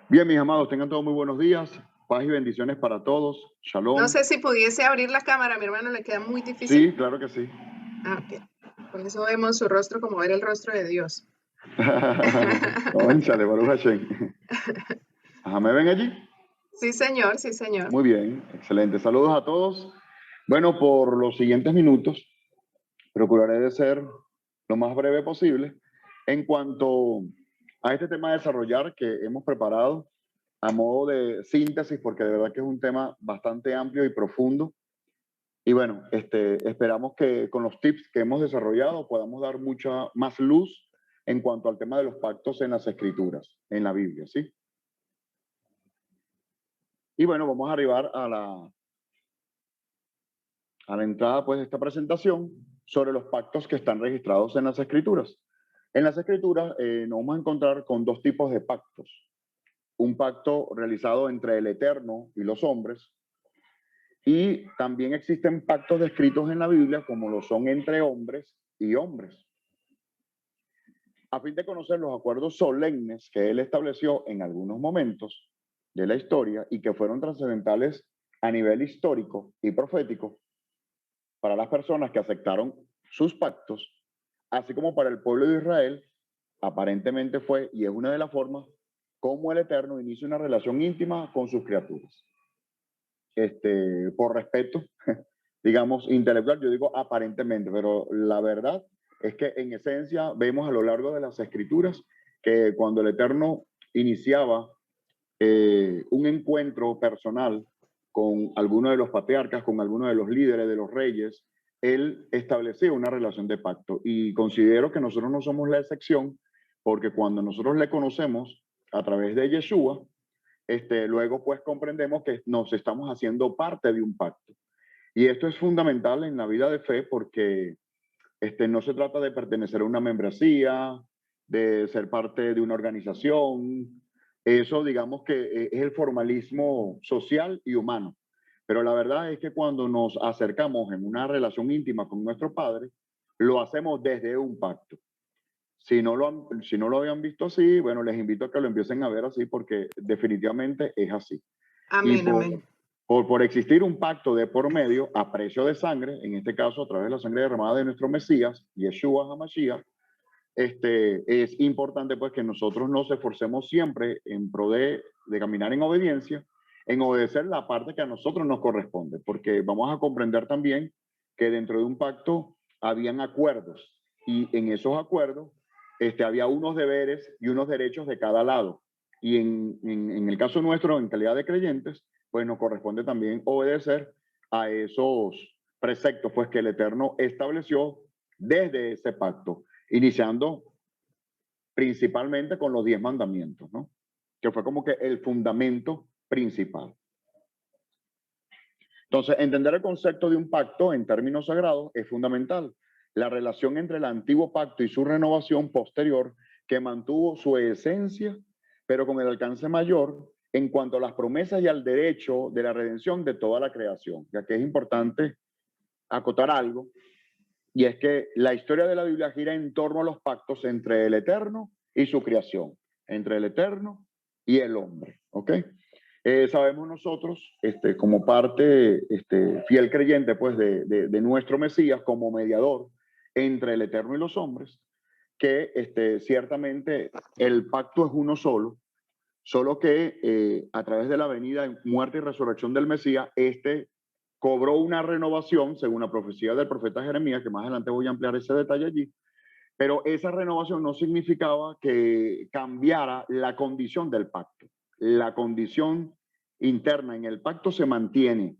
Bien, mis amados, tengan todos muy buenos días. Paz y bendiciones para todos. No Shalom. sé si pudiese abrir la cámara, a mi hermano le queda muy difícil. Sí, claro que sí. Ah, ok. Con eso vemos su rostro como ver el rostro de Dios. Cónchale, Baruch Hashem. Ajá, ¿me ven allí? Sí, señor, sí, señor. Muy bien, excelente. Saludos a todos. Bueno, por los siguientes minutos, procuraré de ser lo más breve posible en cuanto a este tema a desarrollar que hemos preparado a modo de síntesis, porque de verdad que es un tema bastante amplio y profundo. Y bueno, esperamos que con los tips que hemos desarrollado podamos dar mucha más luz en cuanto al tema de los pactos en las escrituras, en la Biblia, ¿sí? Y bueno, vamos a arribar a la entrada pues, de esta presentación sobre los pactos que están registrados en las escrituras. En las escrituras nos vamos a encontrar con dos tipos de pactos. Un pacto realizado entre el Eterno y los hombres, y también existen pactos descritos en la Biblia como lo son entre hombres y hombres, a fin de conocer los acuerdos solemnes que él estableció en algunos momentos de la historia y que fueron trascendentales a nivel histórico y profético para las personas que aceptaron sus pactos, así como para el pueblo de Israel, aparentemente fue y es una de las formas como el Eterno inicia una relación íntima con sus criaturas. Por respeto, digamos, intelectual, yo digo aparentemente, pero la verdad es que en esencia vemos a lo largo de las escrituras que cuando el Eterno iniciaba un encuentro personal con alguno de los patriarcas, con alguno de los líderes, de los reyes, él establecía una relación de pacto. Y considero que nosotros no somos la excepción, porque cuando nosotros le conocemos a través de Yeshua, luego pues comprendemos que nos estamos haciendo parte de un pacto. Y esto es fundamental en la vida de fe porque no se trata de pertenecer a una membresía, de ser parte de una organización. Eso, digamos que es el formalismo social y humano. Pero la verdad es que cuando nos acercamos en una relación íntima con nuestro Padre, lo hacemos desde un pacto. Si no lo habían visto así, bueno, les invito a que lo empiecen a ver así porque definitivamente es así. Y Amén, amén. por existir un pacto de por medio a precio de sangre, en este caso a través de la sangre derramada de nuestro Mesías, Yeshua HaMashiach, es importante pues que nosotros nos esforcemos siempre en pro de caminar en obediencia, en obedecer la parte que a nosotros nos corresponde, porque vamos a comprender también que dentro de un pacto habían acuerdos y en esos acuerdos había unos deberes y unos derechos de cada lado. Y en el caso nuestro, en calidad de creyentes, pues nos corresponde también obedecer a esos preceptos pues que el Eterno estableció desde ese pacto, iniciando principalmente con los 10 mandamientos, ¿no? Que fue como que el fundamento principal. Entonces, entender el concepto de un pacto en términos sagrados es fundamental. La relación entre el antiguo pacto y su renovación posterior, que mantuvo su esencia, pero con el alcance mayor en cuanto a las promesas y al derecho de la redención de toda la creación. Ya que es importante acotar algo, y es que la historia de la Biblia gira en torno a los pactos entre el Eterno y su creación, entre el Eterno y el hombre, ¿ok? Sabemos nosotros, como parte fiel creyente pues, de nuestro Mesías como mediador entre el Eterno y los hombres, que ciertamente el pacto es uno solo que a través de la venida, muerte y resurrección del Mesías, cobró una renovación, según la profecía del profeta Jeremías, que más adelante voy a ampliar ese detalle allí, pero esa renovación no significaba que cambiara la condición del pacto. La condición interna en el pacto se mantiene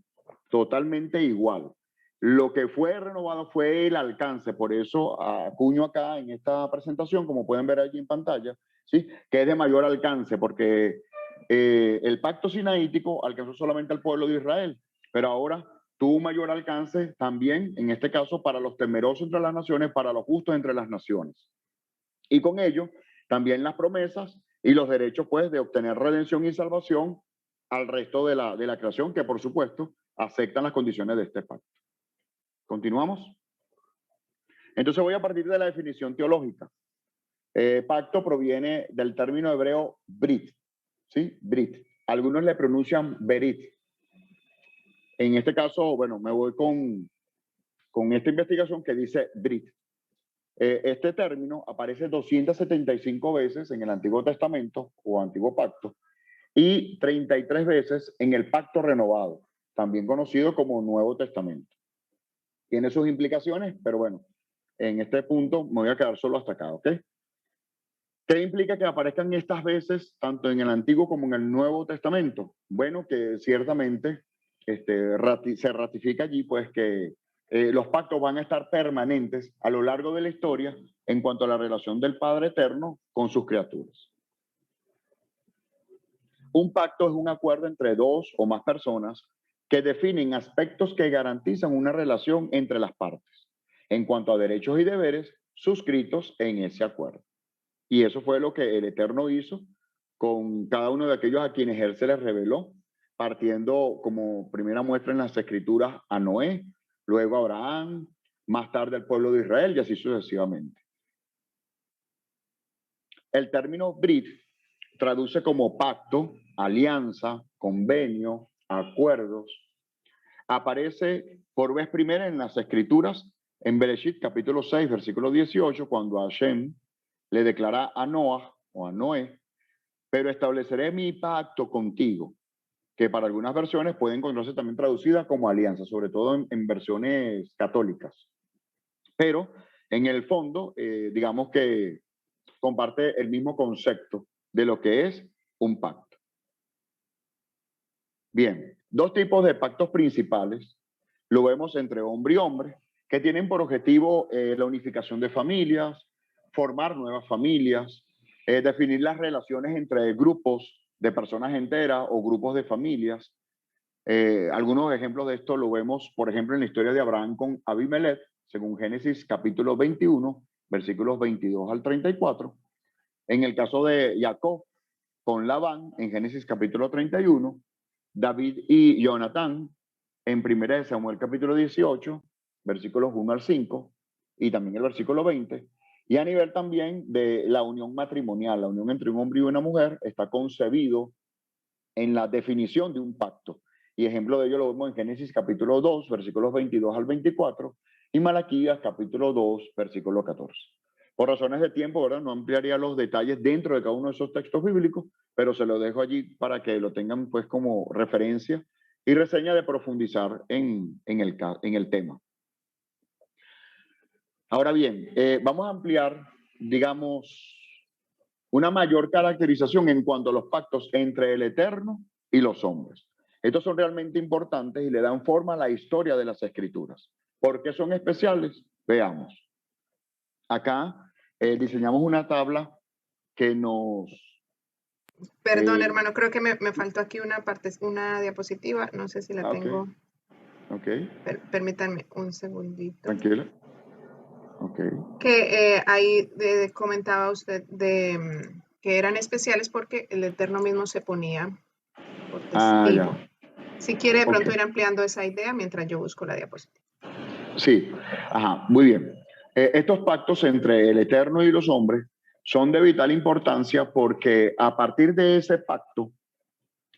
totalmente igual. Lo que fue renovado fue el alcance, por eso acuño acá en esta presentación, como pueden ver allí en pantalla, ¿sí? Que es de mayor alcance, porque el pacto sinaítico alcanzó solamente al pueblo de Israel, pero ahora tuvo mayor alcance también, en este caso, para los temerosos entre las naciones, para los justos entre las naciones. Y con ello, también las promesas y los derechos, pues, de obtener redención y salvación al resto de la creación, que por supuesto aceptan las condiciones de este pacto. ¿Continuamos? Entonces voy a partir de la definición teológica. Pacto proviene del término hebreo brit, ¿sí? Brit. Algunos le pronuncian Berit. En este caso, bueno, me voy con esta investigación que dice Brit. Este término aparece 275 veces en el Antiguo Testamento o Antiguo Pacto y 33 veces en el Pacto Renovado, también conocido como Nuevo Testamento. Tiene sus implicaciones, pero bueno, en este punto me voy a quedar solo hasta acá, ¿ok? ¿Qué implica que aparezcan estas veces tanto en el Antiguo como en el Nuevo Testamento? Bueno, que ciertamente se ratifica allí pues que los pactos van a estar permanentes a lo largo de la historia en cuanto a la relación del Padre Eterno con sus criaturas. Un pacto es un acuerdo entre dos o más personas que definen aspectos que garantizan una relación entre las partes en cuanto a derechos y deberes suscritos en ese acuerdo. Y eso fue lo que el Eterno hizo con cada uno de aquellos a quienes Él se les reveló, partiendo como primera muestra en las Escrituras a Noé, luego a Abraham, más tarde al pueblo de Israel y así sucesivamente. El término Brit traduce como pacto, alianza, convenio, acuerdos. Aparece por vez primera en las Escrituras en Bereshit capítulo 6, versículo 18, cuando Hashem le declara a Noah o a Noé, pero estableceré mi pacto contigo, que para algunas versiones puede encontrarse también traducida como alianza, sobre todo en versiones católicas. Pero en el fondo, digamos que comparte el mismo concepto de lo que es un pacto. Bien, dos tipos de pactos principales lo vemos entre hombre y hombre, que tienen por objetivo la unificación de familias, formar nuevas familias, definir las relaciones entre grupos de personas enteras o grupos de familias. Algunos ejemplos de esto lo vemos, por ejemplo, en la historia de Abraham con Abimelech, según Génesis capítulo 21, versículos 22 al 34. En el caso de Jacob con Labán, en Génesis capítulo 31, David y Jonatán, en 1 Samuel capítulo 18, versículos 1 al 5, y también el versículo 20. Y a nivel también de la unión matrimonial, la unión entre un hombre y una mujer está concebido en la definición de un pacto. Y ejemplo de ello lo vemos en Génesis capítulo 2, versículos 22 al 24, y Malaquías capítulo 2, versículo 14. Por razones de tiempo, ¿verdad? No ampliaría los detalles dentro de cada uno de esos textos bíblicos, pero se lo dejo allí para que lo tengan pues como referencia y reseña de profundizar en el tema. Ahora bien, vamos a ampliar, digamos, una mayor caracterización en cuanto a los pactos entre el Eterno y los hombres. Estos son realmente importantes y le dan forma a la historia de las Escrituras. ¿Por qué son especiales? Veamos. Acá diseñamos una tabla que nos... Perdón, hermano, creo que me faltó aquí una diapositiva. No sé si la tengo. Ok. Permítanme un segundito. Tranquila. Ok. Que ahí comentaba usted que eran especiales porque el Eterno mismo se ponía por testigo. Ya. Si quiere, de pronto ir ampliando esa idea mientras yo busco la diapositiva. Sí, muy bien. Estos pactos entre el Eterno y los hombres son de vital importancia porque a partir de ese pacto,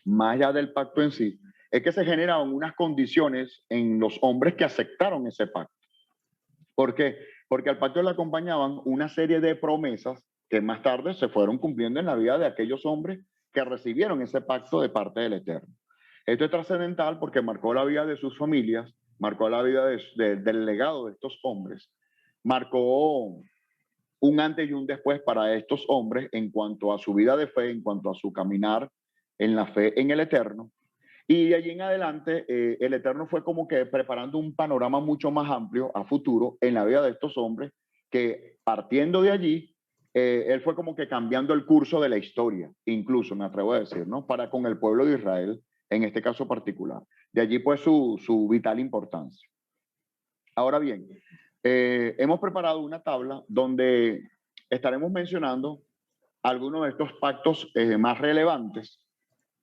más allá del pacto en sí, es que se generan unas condiciones en los hombres que aceptaron ese pacto. ¿Por qué? Porque al pacto le acompañaban una serie de promesas que más tarde se fueron cumpliendo en la vida de aquellos hombres que recibieron ese pacto de parte del Eterno. Esto es trascendental porque marcó la vida de sus familias, marcó la vida del legado de estos hombres, marcó un antes y un después para estos hombres en cuanto a su vida de fe, en cuanto a su caminar en la fe en el Eterno. Y de allí en adelante, el Eterno fue como que preparando un panorama mucho más amplio a futuro en la vida de estos hombres, que partiendo de allí, él fue como que cambiando el curso de la historia, incluso me atrevo a decir, ¿no? Para con el pueblo de Israel, en este caso particular. De allí pues su vital importancia. Ahora bien, hemos preparado una tabla donde estaremos mencionando algunos de estos pactos más relevantes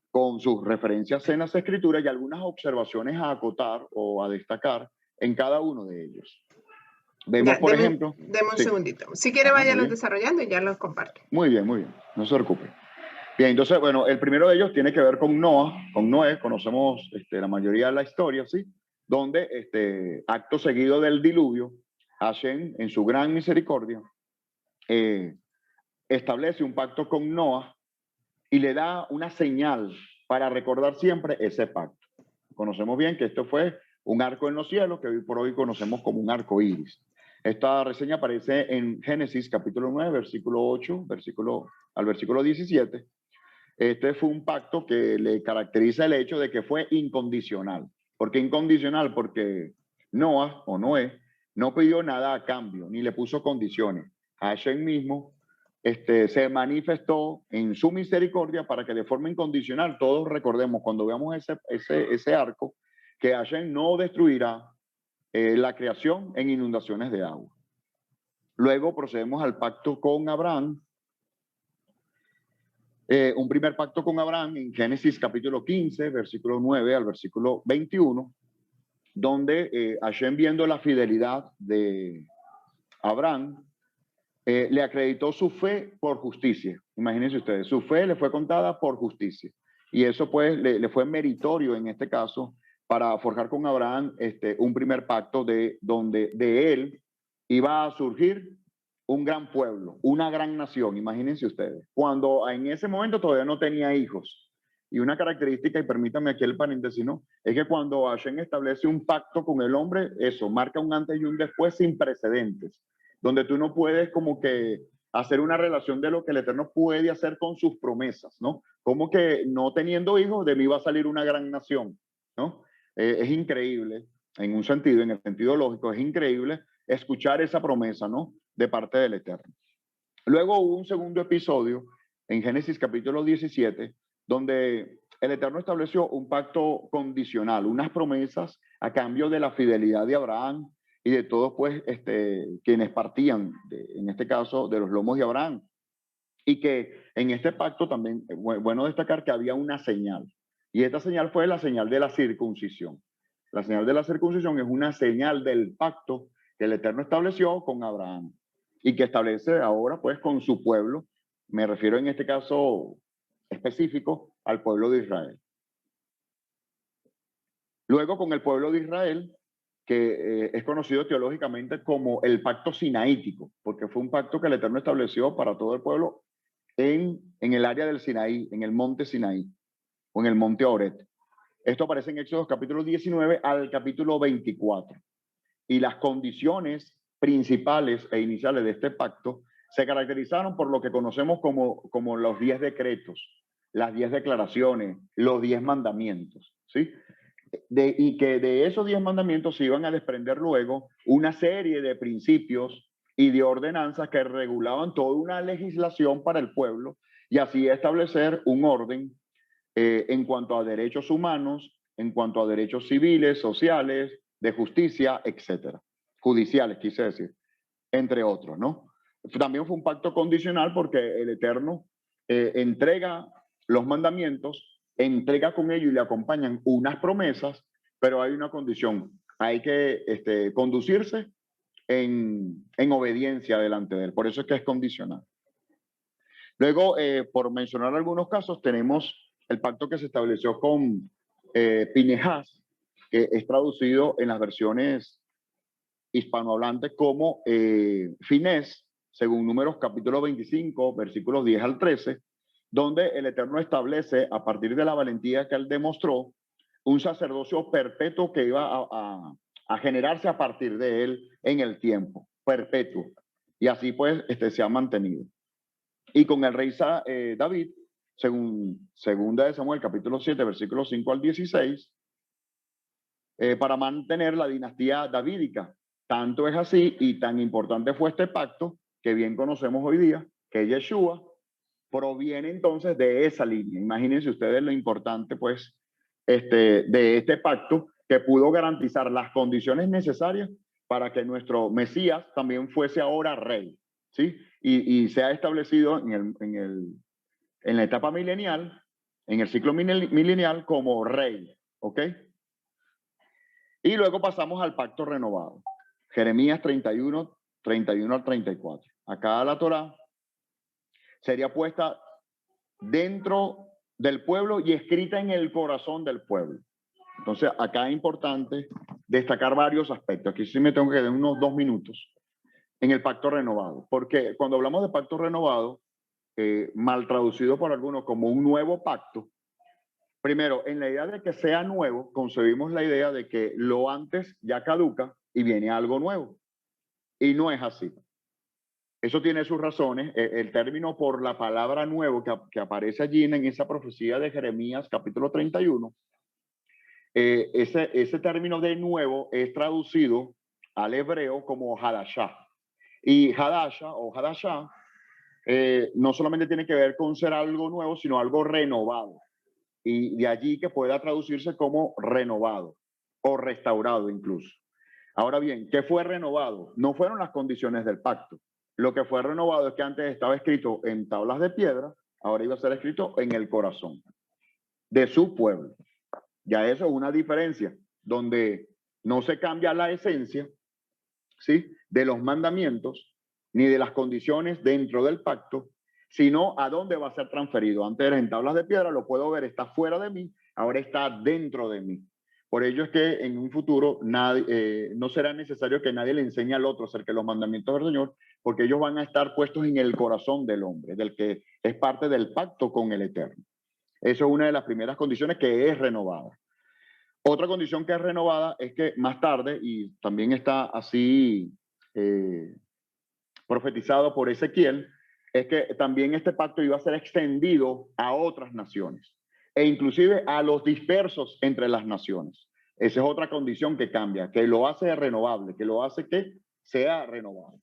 con sus referencias en las escrituras y algunas observaciones a acotar o a destacar en cada uno de ellos. Vemos, ya, por ejemplo... Deme un segundito. Si quiere, váyalos desarrollando y ya los comparto. Muy bien, no se preocupe. Bien, entonces, bueno, el primero de ellos tiene que ver con Noah, con Noé, conocemos la mayoría de la historia, ¿sí? Donde, acto seguido del diluvio, Hashem, en su gran misericordia, establece un pacto con Noah y le da una señal para recordar siempre ese pacto. Conocemos bien que esto fue un arco en los cielos, que hoy por hoy conocemos como un arco iris. Esta reseña aparece en Génesis capítulo 9, versículo 8, al versículo 17. Este fue un pacto que le caracteriza el hecho de que fue incondicional. ¿Por qué incondicional? Porque Noah o Noé no pidió nada a cambio, ni le puso condiciones. Hashem mismo se manifestó en su misericordia para que de forma incondicional todos recordemos cuando veamos ese arco que Hashem no destruirá la creación en inundaciones de agua. Luego procedemos al pacto con Abraham. Un primer pacto con Abraham en Génesis capítulo 15, versículo 9 al versículo 21, donde Hashem, viendo la fidelidad de Abraham, le acreditó su fe por justicia. Imagínense ustedes, su fe le fue contada por justicia. Y eso pues le fue meritorio en este caso para forjar con Abraham un primer pacto donde de él iba a surgir un gran pueblo, una gran nación, imagínense ustedes. Cuando en ese momento todavía no tenía hijos. Y una característica, y permítanme aquí el paréntesis, ¿no? Es que cuando Hashem establece un pacto con el hombre, eso marca un antes y un después sin precedentes, donde tú no puedes como que hacer una relación de lo que el Eterno puede hacer con sus promesas, ¿no? Como que no teniendo hijos, de mí va a salir una gran nación, ¿no? Es increíble, en un sentido, en el sentido lógico, es increíble escuchar esa promesa, ¿no? De parte del Eterno. Luego hubo un segundo episodio en Génesis capítulo 17, donde el Eterno estableció un pacto condicional, unas promesas a cambio de la fidelidad de Abraham y de todos, pues, quienes partían, en este caso, de los lomos de Abraham. Y que en este pacto también, bueno destacar que había una señal. Y esta señal fue la señal de la circuncisión. La señal de la circuncisión es una señal del pacto que el Eterno estableció con Abraham y que establece ahora pues con su pueblo. Me refiero en este caso específico al pueblo de Israel. Luego con el pueblo de Israel, que es conocido teológicamente como el pacto sinaítico, porque fue un pacto que el Eterno estableció para todo el pueblo en el área del Sinaí, en el monte Sinaí o en el monte Oret. Esto aparece en Éxodo capítulo 19 al capítulo 24. Y las condiciones principales e iniciales de este pacto se caracterizaron por lo que conocemos como los 10 decretos, las 10 declaraciones, los 10 mandamientos, ¿sí? Y que de esos 10 mandamientos se iban a desprender luego una serie de principios y de ordenanzas que regulaban toda una legislación para el pueblo y así establecer un orden en cuanto a derechos humanos, en cuanto a derechos civiles, sociales, de justicia, etcétera. Judiciales, quise decir, entre otros, ¿no? También fue un pacto condicional porque el Eterno entrega los mandamientos, entrega con ello y le acompañan unas promesas, pero hay una condición, hay que conducirse en obediencia delante de él, por eso es que es condicional. Luego, por mencionar algunos casos, tenemos el pacto que se estableció con Pinehas, que es traducido en las versiones hispanohablantes como Finés, según Números capítulo 25, versículos 10 al 13, donde el Eterno establece, a partir de la valentía que él demostró, un sacerdocio perpetuo que iba a generarse a partir de él en el tiempo, perpetuo. Y así pues se ha mantenido. Y con el rey David, según segunda de Samuel, capítulo 7, versículos 5 al 16, para mantener la dinastía davídica. Tanto es así y tan importante fue este pacto que bien conocemos hoy día, que Yeshua proviene entonces de esa línea. Imagínense ustedes lo importante, pues, de este pacto que pudo garantizar las condiciones necesarias para que nuestro Mesías también fuese ahora rey, ¿sí? Y se ha establecido en la etapa milenial, en el ciclo milenial como rey, ¿ok? Y luego pasamos al pacto renovado. Jeremías 31, 31 al 34. Acá la Torá sería puesta dentro del pueblo y escrita en el corazón del pueblo. Entonces, acá es importante destacar varios aspectos. Aquí sí me tengo que dar unos 2 minutos en el pacto renovado, porque cuando hablamos de pacto renovado, mal traducido por algunos como un nuevo pacto, primero, en la idea de que sea nuevo, concebimos la idea de que lo antes ya caduca y viene algo nuevo. Y no es así. Eso tiene sus razones. El término por la palabra nuevo que aparece allí en esa profecía de Jeremías capítulo 31, ese término de nuevo es traducido al hebreo como hadashah. Y hadasha o hadashah no solamente tiene que ver con ser algo nuevo, sino algo renovado. Y de allí que pueda traducirse como renovado o restaurado incluso. Ahora bien, ¿qué fue renovado? No fueron las condiciones del pacto. Lo que fue renovado es que antes estaba escrito en tablas de piedra, ahora iba a ser escrito en el corazón de su pueblo. Ya eso es una diferencia, donde no se cambia la esencia, ¿sí?, de los mandamientos ni de las condiciones dentro del pacto, sino a dónde va a ser transferido. Antes era en tablas de piedra, lo puedo ver, está fuera de mí, ahora está dentro de mí. Por ello es que en un futuro no será necesario que nadie le enseñe al otro acerca de los mandamientos del Señor, porque ellos van a estar puestos en el corazón del hombre, del que es parte del pacto con el Eterno. Eso es una de las primeras condiciones que es renovada. Otra condición que es renovada es que más tarde, y también está así profetizado por Ezequiel, es que también este pacto iba a ser extendido a otras naciones e inclusive a los dispersos entre las naciones. Esa es otra condición que cambia, que lo hace renovable, que lo hace que sea renovado.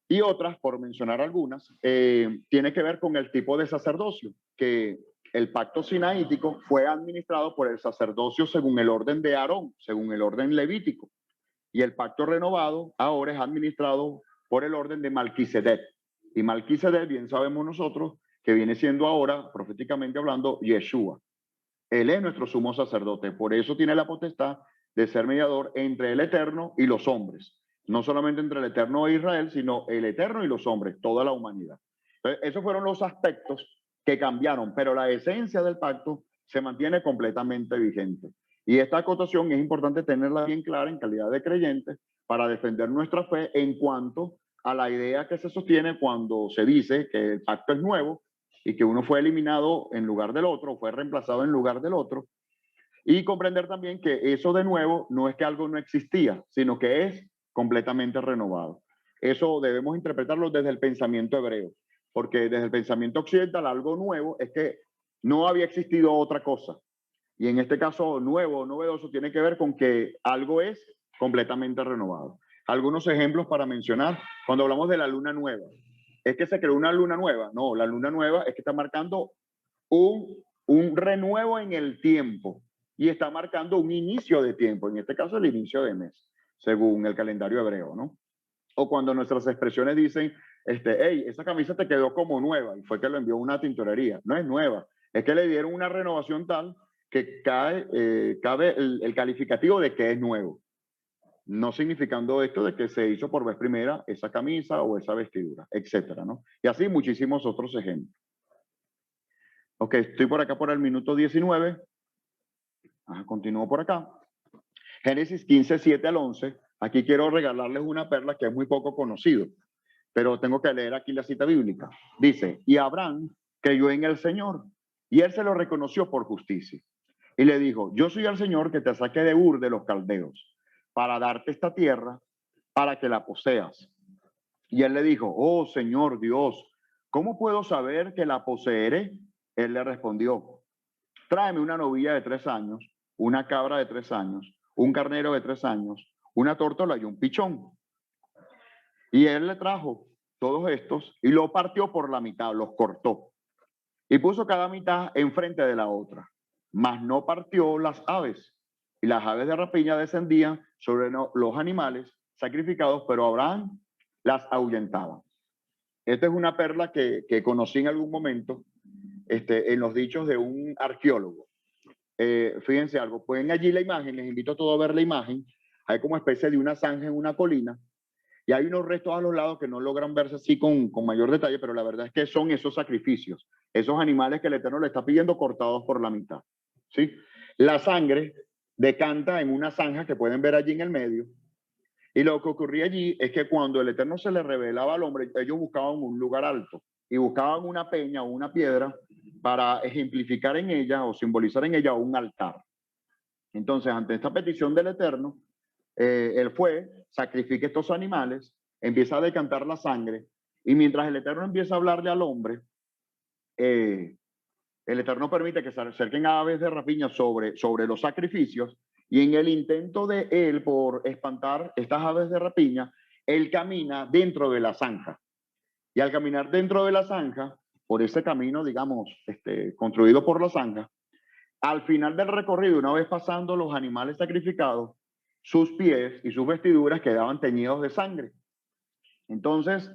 Y otras, por mencionar algunas, tiene que ver con el tipo de sacerdocio, que el pacto sinaítico fue administrado por el sacerdocio según el orden de Aarón, según el orden levítico. Y el pacto renovado ahora es administrado por el orden de Malquisedec. Y Malquisedec, bien sabemos nosotros, que viene siendo ahora, proféticamente hablando, Yeshua. Él es nuestro sumo sacerdote. Por eso tiene la potestad de ser mediador entre el Eterno y los hombres. No solamente entre el Eterno e Israel, sino el Eterno y los hombres, toda la humanidad. Entonces, esos fueron los aspectos que cambiaron, pero la esencia del pacto se mantiene completamente vigente. Y esta acotación es importante tenerla bien clara en calidad de creyentes para defender nuestra fe en cuanto a la idea que se sostiene cuando se dice que el pacto es nuevo y que uno fue eliminado en lugar del otro, fue reemplazado en lugar del otro. Y comprender también que eso de nuevo no es que algo no existía, sino que es completamente renovado. Eso debemos interpretarlo desde el pensamiento hebreo, porque desde el pensamiento occidental algo nuevo es que no había existido otra cosa. Y en este caso, nuevo, novedoso, tiene que ver con que algo es completamente renovado. Algunos ejemplos para mencionar, cuando hablamos de la luna nueva, ¿es que se creó una luna nueva? No, la luna nueva es que está marcando un renuevo en el tiempo y está marcando un inicio de tiempo, en este caso el inicio de mes, según el calendario hebreo, ¿no? O cuando nuestras expresiones dicen, hey, esa camisa te quedó como nueva, y fue que lo envió una tintorería. No es nueva, es que le dieron una renovación tal que cabe el calificativo de que es nuevo. No significando esto de que se hizo por vez primera esa camisa o esa vestidura, etcétera, ¿no? Y así muchísimos otros ejemplos. Ok, estoy por acá por el minuto 19. Continúo por acá. Génesis 15, 7 al 11. Aquí quiero regalarles una perla que es muy poco conocido, pero tengo que leer aquí la cita bíblica. Dice, y Abraham creyó en el Señor, y él se lo reconoció por justicia. Y le dijo, yo soy el Señor que te saqué de Ur de los Caldeos, para darte esta tierra, para que la poseas. Y él le dijo, oh Señor Dios, ¿cómo puedo saber que la poseeré? Él le respondió, tráeme una novilla de 3 años, una cabra de 3 años, un carnero de 3 años, una tórtola y un pichón. Y él le trajo todos estos y lo partió por la mitad, los cortó. Y puso cada mitad enfrente de la otra. Mas no partió las aves. Y las aves de rapiña descendían sobre los animales sacrificados, pero Abraham las ahuyentaba. Esta es una perla que conocí en algún momento en los dichos de un arqueólogo. Fíjense algo, pueden allí la imagen, les invito a todos a ver la imagen. Hay como especie de una zanja en una colina Y hay unos restos a los lados que no logran verse así con mayor detalle, pero la verdad es que son esos sacrificios, esos animales que el Eterno le está pidiendo cortados por la mitad. ¿Sí? La sangre decanta en una zanja que pueden ver allí en el medio. Y lo que ocurría allí es que cuando el Eterno se le revelaba al hombre, ellos buscaban un lugar alto y buscaban una peña o una piedra para ejemplificar en ella o simbolizar en ella un altar. Entonces, ante esta petición del Eterno, él fue, sacrifica estos animales, empieza a decantar la sangre, y mientras el Eterno empieza a hablarle al hombre, el Eterno permite que se acerquen aves de rapiña sobre los sacrificios, y en el intento de él por espantar estas aves de rapiña, él camina dentro de la zanja. Y al caminar dentro de la zanja, por ese camino, digamos, construido por la zanja, al final del recorrido, una vez pasando los animales sacrificados, sus pies y sus vestiduras quedaban teñidos de sangre. Entonces,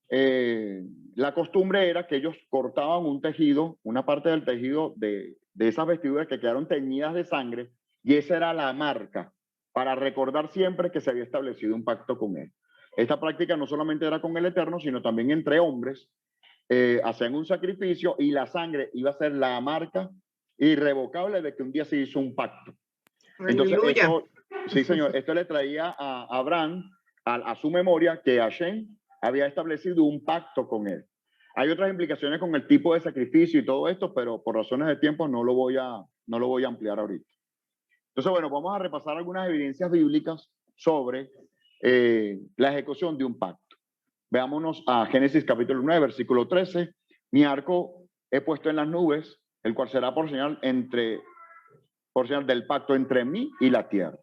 la costumbre era que ellos cortaban un tejido, una parte del tejido de esas vestiduras que quedaron teñidas de sangre, y esa era la marca para recordar siempre que se había establecido un pacto con él. Esta práctica no solamente era con el Eterno, sino también entre hombres. Hacían un sacrificio y la sangre iba a ser la marca irrevocable de que un día se hizo un pacto. Entonces, esto, sí, señor, esto le traía a Abraham a su memoria que Hashem había establecido un pacto con él. Hay otras implicaciones con el tipo de sacrificio y todo esto, pero por razones de tiempo no lo voy a ampliar ahorita. Entonces, bueno, vamos a repasar algunas evidencias bíblicas sobre la ejecución de un pacto. Veámonos a Génesis capítulo 9, versículo 13. Mi arco he puesto en las nubes, el cual será por señal del pacto entre mí y la tierra.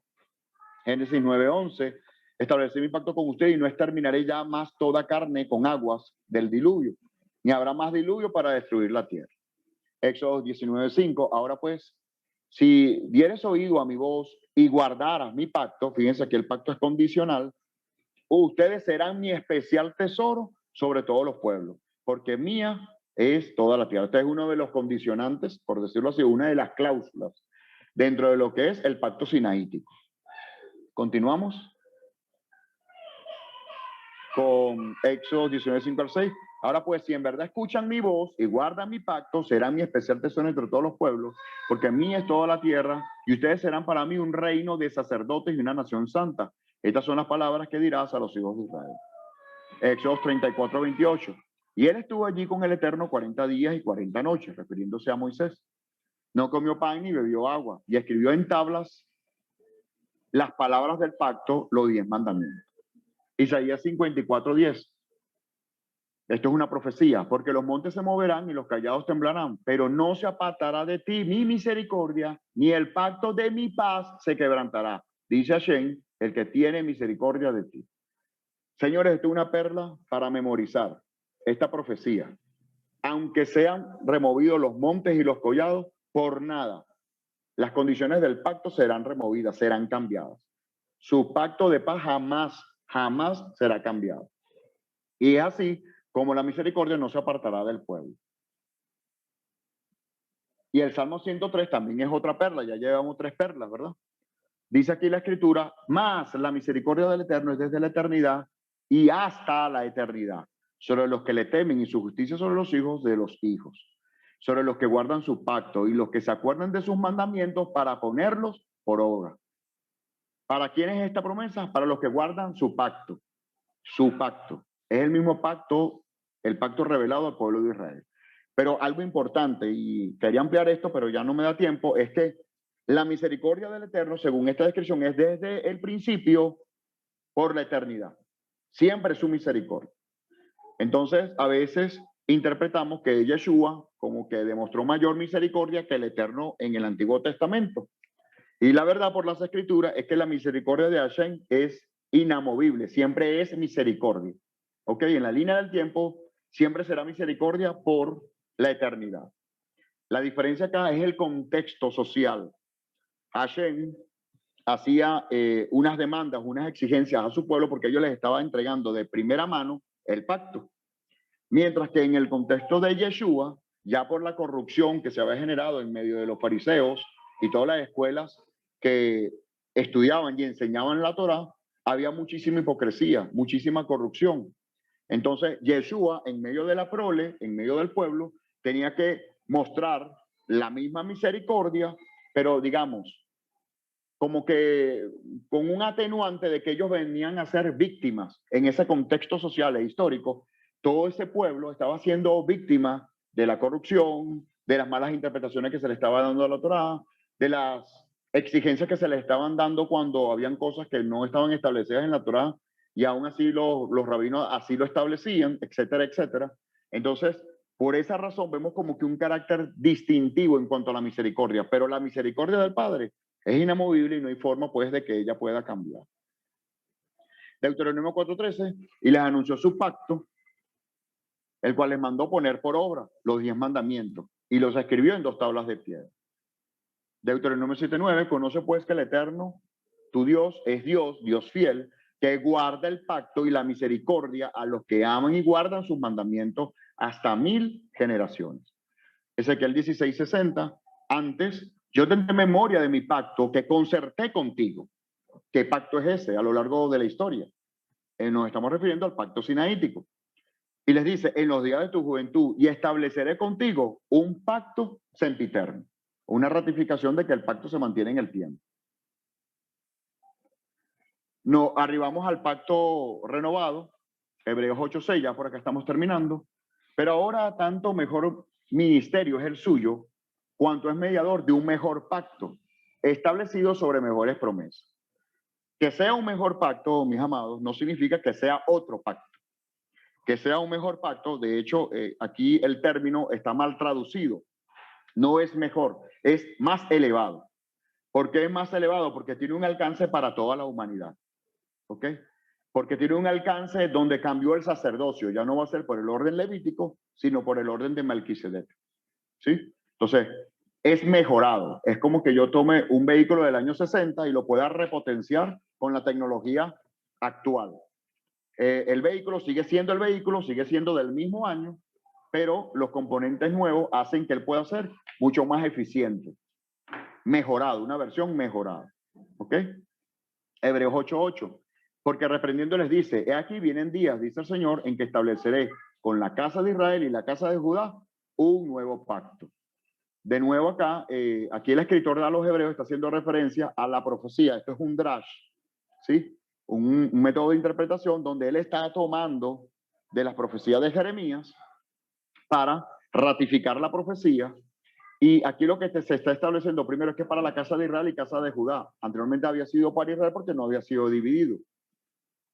Génesis 9:11. Establecí mi pacto con usted y no exterminaré ya más toda carne con aguas del diluvio, ni habrá más diluvio para destruir la tierra. Éxodo 19:5. Ahora pues, si dieres oído a mi voz y guardaras mi pacto, fíjense que el pacto es condicional, ustedes serán mi especial tesoro sobre todos los pueblos, porque mía es toda la tierra. Este es uno de los condicionantes, por decirlo así, una de las cláusulas dentro de lo que es el pacto sinaítico. Continuamos con Éxodo 19:5-6. Ahora pues, si en verdad escuchan mi voz y guardan mi pacto, serán mi especial tesoro entre todos los pueblos, porque mía es toda la tierra, y ustedes serán para mí un reino de sacerdotes y una nación santa. Estas son las palabras que dirás a los hijos de Israel. Éxodo 34:28. Y él estuvo allí con el Eterno 40 días y 40 noches, refiriéndose a Moisés. No comió pan ni bebió agua, y escribió en tablas las palabras del pacto, los 10 mandamientos. Isaías 54:10. Esto es una profecía, porque los montes se moverán y los callados temblarán, pero no se apartará de ti mi misericordia, ni el pacto de mi paz se quebrantará. Dice Hashem, el que tiene misericordia de ti. Señores, esto es una perla para memorizar esta profecía. Aunque sean removidos los montes y los collados, por nada, las condiciones del pacto serán removidas, serán cambiadas. Su pacto de paz jamás será cambiado. Y es así como la misericordia no se apartará del pueblo. Y el Salmo 103 también es otra perla, ya llevamos 3 perlas, ¿verdad? Dice aquí la escritura, más la misericordia del Eterno es desde la eternidad y hasta la eternidad, sobre los que le temen, y su justicia sobre los hijos de los hijos, sobre los que guardan su pacto y los que se acuerdan de sus mandamientos para ponerlos por obra. ¿Para quién es esta promesa? Para los que guardan su pacto. Su pacto. Es el mismo pacto, el pacto revelado al pueblo de Israel. Pero algo importante, y quería ampliar esto, pero ya no me da tiempo, es que la misericordia del Eterno, según esta descripción, es desde el principio por la eternidad. Siempre es su misericordia. Entonces, a veces interpretamos que Yeshua como que demostró mayor misericordia que el Eterno en el Antiguo Testamento. Y la verdad por las Escrituras es que la misericordia de Hashem es inamovible, siempre es misericordia. ¿Ok? En la línea del tiempo siempre será misericordia por la eternidad. La diferencia acá es el contexto social. Hashem hacía unas demandas, unas exigencias a su pueblo porque ellos les estaba entregando de primera mano el pacto. Mientras que en el contexto de Yeshua, ya por la corrupción que se había generado en medio de los fariseos y todas las escuelas que estudiaban y enseñaban la Torá, había muchísima hipocresía, muchísima corrupción. Entonces, Yeshua, en medio de la prole, en medio del pueblo, tenía que mostrar la misma misericordia, pero digamos, como que con un atenuante de que ellos venían a ser víctimas en ese contexto social e histórico. Todo ese pueblo estaba siendo víctima de la corrupción, de las malas interpretaciones que se le estaba dando a la Torá, de las exigencias que se le estaban dando cuando habían cosas que no estaban establecidas en la Torá y aún así los rabinos así lo establecían, etcétera, etcétera. Entonces, por esa razón vemos como que un carácter distintivo en cuanto a la misericordia, pero la misericordia del Padre es inamovible y no hay forma pues de que ella pueda cambiar. Deuteronomio 4:13, y les anunció su pacto, el cual les mandó poner por obra los 10 mandamientos y los escribió en 2 tablas de piedra. Deuteronomio 7:9, conoce pues que el Eterno, tu Dios, es Dios, Dios fiel, que guarda el pacto y la misericordia a los que aman y guardan sus mandamientos hasta 1000 generaciones. Ezequiel 16:60, antes yo tendré memoria de mi pacto que concerté contigo. ¿Qué pacto es ese a lo largo de la historia? Nos estamos refiriendo al pacto sinaítico. Y les dice, en los días de tu juventud, y estableceré contigo un pacto sempiterno. Una ratificación de que el pacto se mantiene en el tiempo. No, arribamos al pacto renovado, Hebreos 8:6, ya por acá estamos terminando. Pero ahora tanto mejor ministerio es el suyo, cuanto es mediador de un mejor pacto, establecido sobre mejores promesas. Que sea un mejor pacto, mis amados, no significa que sea otro pacto. Que sea un mejor pacto, de hecho, aquí el término está mal traducido. No es mejor, es más elevado. ¿Por qué es más elevado? Porque tiene un alcance para toda la humanidad. ¿Ok? Porque tiene un alcance donde cambió el sacerdocio. Ya no va a ser por el orden levítico, sino por el orden de Melquisedec. ¿Sí? Entonces, es mejorado. Es como que yo tome un vehículo del año 60 y lo pueda repotenciar con la tecnología actual. El vehículo sigue siendo el vehículo, sigue siendo del mismo año, pero los componentes nuevos hacen que él pueda ser mucho más eficiente. Mejorado, una versión mejorada. ¿Ok? Hebreos 8:8. Porque reprendiendo les dice, he aquí vienen días, dice el Señor, en que estableceré con la casa de Israel y la casa de Judá un nuevo pacto. De nuevo acá, aquí el escritor de los Hebreos está haciendo referencia a la profecía. Esto es un drash, ¿sí? Un método de interpretación donde él está tomando de las profecías de Jeremías para ratificar la profecía. Y aquí lo que se está estableciendo primero es que para la casa de Israel y casa de Judá. Anteriormente había sido para Israel porque no había sido dividido.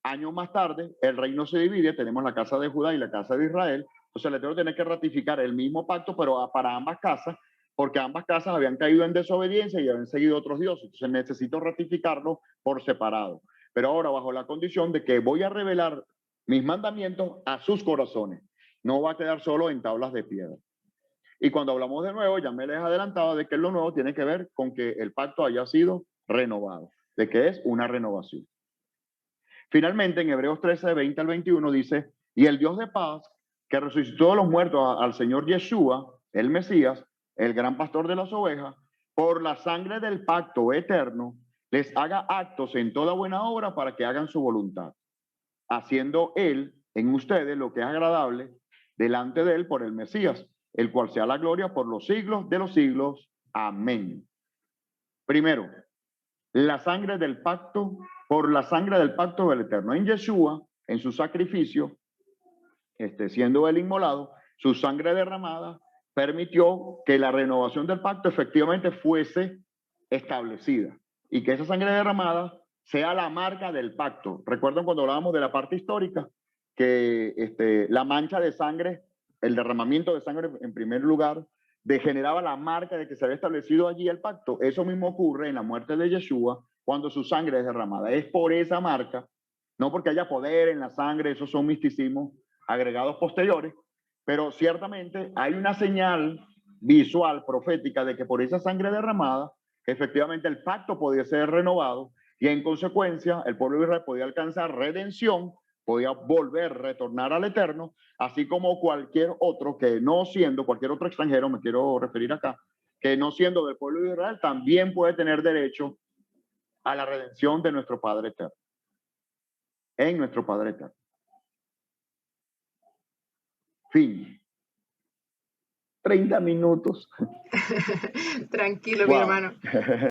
Años más tarde, el reino se divide, tenemos la casa de Judá y la casa de Israel. Entonces el Eterno tiene que ratificar el mismo pacto, pero para ambas casas, porque ambas casas habían caído en desobediencia y habían seguido otros dioses. Entonces necesito ratificarlo por separado. Pero ahora bajo la condición de que voy a revelar mis mandamientos a sus corazones. No va a quedar solo en tablas de piedra. Y cuando hablamos de nuevo, ya me les adelantaba de que lo nuevo tiene que ver con que el pacto haya sido renovado, de que es una renovación. Finalmente, en Hebreos 13, 20 al 21 dice, y el Dios de paz, que resucitó de los muertos al Señor Yeshua, el Mesías, el gran pastor de las ovejas, por la sangre del pacto eterno, les haga actos en toda buena obra para que hagan su voluntad, haciendo Él en ustedes lo que es agradable delante de Él por el Mesías, el cual sea la gloria por los siglos de los siglos. Amén. Primero, la sangre del pacto, por la sangre del pacto del Eterno. En Yeshua, en su sacrificio, siendo él inmolado, su sangre derramada permitió que la renovación del pacto efectivamente fuese establecida y que esa sangre derramada sea la marca del pacto. ¿Recuerdan cuando hablábamos de la parte histórica? Que la mancha de sangre, el derramamiento de sangre en primer lugar, degeneraba la marca de que se había establecido allí el pacto. Eso mismo ocurre en la muerte de Yeshua cuando su sangre es derramada. Es por esa marca, no porque haya poder en la sangre, esos son misticismos agregados posteriores, pero ciertamente hay una señal visual, profética, de que por esa sangre derramada, efectivamente el pacto podía ser renovado y en consecuencia el pueblo de Israel podía alcanzar redención, podía volver, retornar al Eterno, así como cualquier otro que no siendo, cualquier otro extranjero, me quiero referir acá, que no siendo del pueblo de Israel, también puede tener derecho a la redención de nuestro Padre Eterno. en nuestro Padre Eterno. Fin. 30 minutos. Tranquilo, mi Wow. hermano.